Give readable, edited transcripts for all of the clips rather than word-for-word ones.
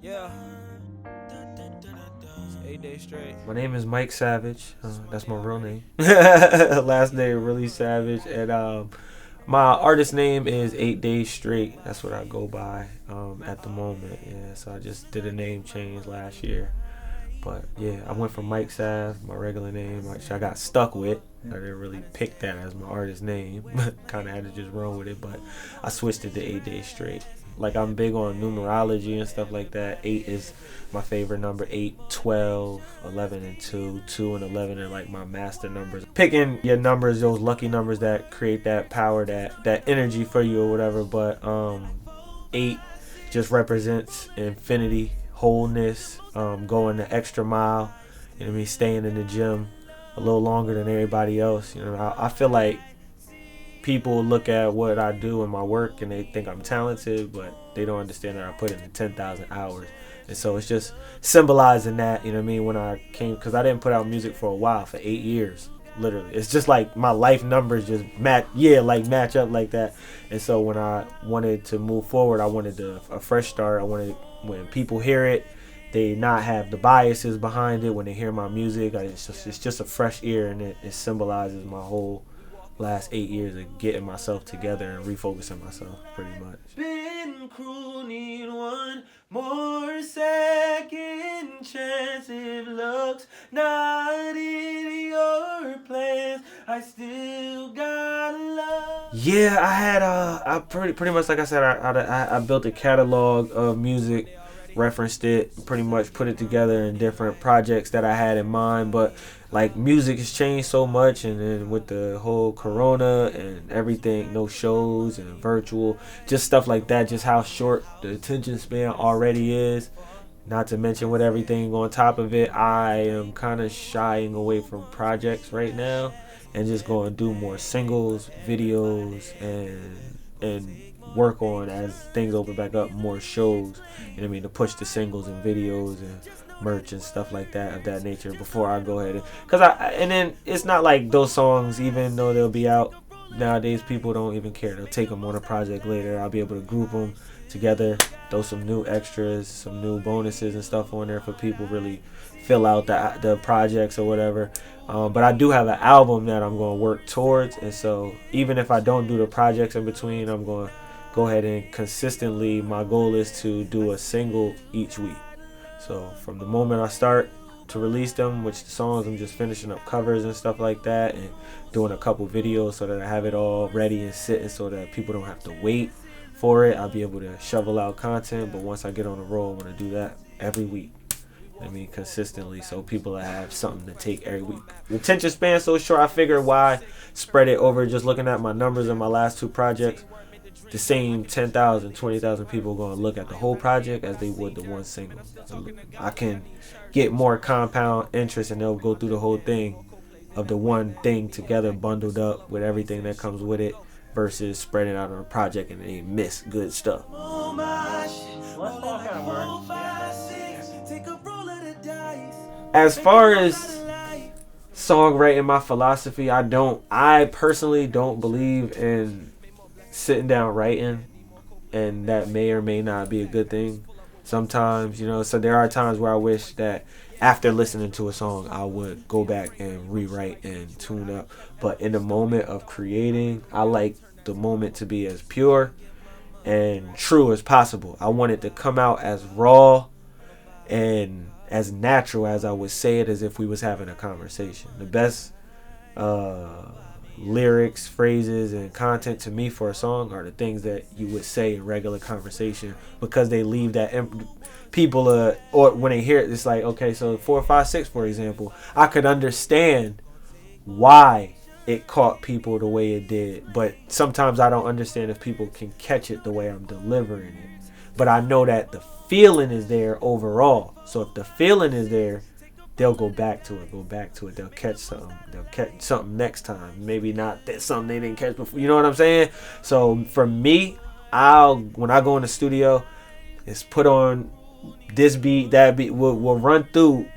Yeah. 8 days straight. My name is Mike Savage. That's my real name. Last name really Savage, and my artist name is 8 Days Straight. That's what I go by at the moment. Yeah, so I just did a name change last year. But yeah, I went from Mike Sav, my regular name, which I got stuck with. I didn't really pick that as my artist name, but kind of had to just run with it. But I switched it to 8 Days Straight. Like, I'm big on numerology and stuff like that. 8 is my favorite number. 8, 12, 11, and 2. 2 and 11 are like my master numbers. Picking your numbers, those lucky numbers that create that power, that energy for you or whatever. But 8 just represents infinity, wholeness, going the extra mile. You know what I mean? Staying in the gym a little longer than everybody else. You know, I feel like people look at what I do in my work and they think I'm talented, but they don't understand that I put in 10,000 hours. And so it's just symbolizing that, you know what I mean, when I came, because I didn't put out music for a while, for 8 years, literally. It's just like my life numbers just match up like that. And so when I wanted to move forward, I wanted a fresh start. I wanted, when people hear it, they not have the biases behind it. When they hear my music, it's just a fresh ear, and it symbolizes my whole last 8 years of getting myself together and refocusing myself, pretty much. Been cruel, need one more second chance. If luck's not in your plans, I still got love. Yeah, I had I pretty much, like I said, I built a catalog of music, referenced it, pretty much put it together in different projects that I had in mind. But like, music has changed so much, and then with the whole corona and everything, no shows and virtual, just stuff like that, just how short the attention span already is, not to mention with everything on top of it, I am kind of shying away from projects right now and just going to do more singles, videos, and work on, as things open back up, more shows, you know what I mean, to push the singles and videos and merch and stuff like that, of that nature, before I go ahead and then it's not like those songs, even though they'll be out nowadays, people don't even care. They'll take them on a project later. I'll be able to group them together, throw some new extras, some new bonuses and stuff on there for people really fill out the projects or whatever. But I do have an album that I'm going to work towards, and so even if I don't do the projects in between, I'm going to go ahead and consistently, my goal is to do a single each week. So from the moment I start to release them, which the songs, I'm just finishing up covers and stuff like that, and doing a couple videos so that I have it all ready and sitting so that people don't have to wait for it. I'll be able to shovel out content, but once I get on the roll, I'm going to do that every week. I mean, consistently, so people have something to take every week. The attention span so short, I figured why spread it over just looking at my numbers in my last two projects. The same 10,000, 20,000 people are going to look at the whole project as they would the one single. So I can get more compound interest, and they'll go through the whole thing of the one thing together, bundled up with everything that comes with it, versus spreading out on a project and they miss good stuff. As far as songwriting, my philosophy, I personally don't believe in sitting down writing, and that may or may not be a good thing sometimes, you know. So there are times where I wish that after listening to a song, I would go back and rewrite and tune up. But in the moment of creating, I like the moment to be as pure and true as possible. I want it to come out as raw and as natural as I would say it, as if we was having a conversation. The best lyrics, phrases, and content to me for a song are the things that you would say in regular conversation, because they leave that people or when they hear it, it's like, okay, so 4, 5, 6, for example, I could understand why it caught people the way it did, but sometimes I don't understand if people can catch it the way I'm delivering it. But I know that the feeling is there overall, so if the feeling is there, they'll go back to it. They'll catch something next time. Maybe not that something they didn't catch before. You know what I'm saying? So for me, when I go in the studio, it's put on this beat, that beat. We'll run through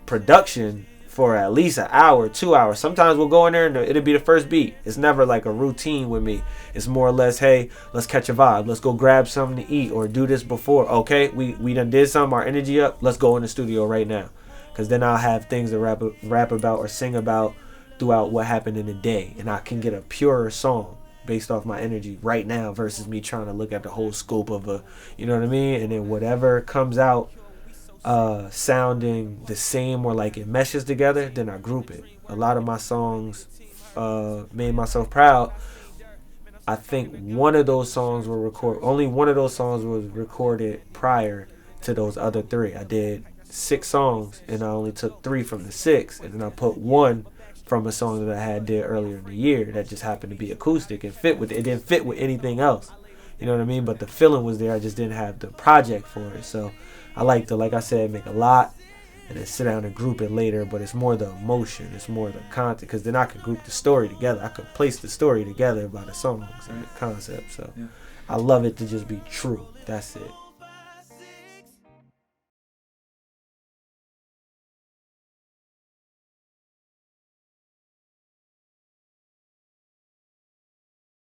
production for at least an hour, 2 hours. Sometimes we'll go in there and it'll be the first beat. It's never like a routine with me. It's more or less, hey, let's catch a vibe. Let's go grab something to eat or do this before. Okay, we done did something, our energy up. Let's go in the studio right now. Because then I'll have things to rap about or sing about throughout what happened in the day. And I can get a purer song based off my energy right now versus me trying to look at the whole scope of a, you know what I mean? And then whatever comes out sounding the same or like it meshes together, then I group it. A lot of my songs, Made Myself Proud, I think only one of those songs was recorded prior to those other 3. I did 6 songs and I only took 3 from the 6, and then I put 1 from a song that I did earlier in the year that just happened to be acoustic and it didn't fit with anything else. You know what I mean? But the feeling was there. I just didn't have the project for it. So I like to, like I said, make a lot and then sit down and group it later. But it's more the emotion. It's more the content. Because then I could group the story together. I could place the story together by the songs and the concept. So I love it to just be true. That's it.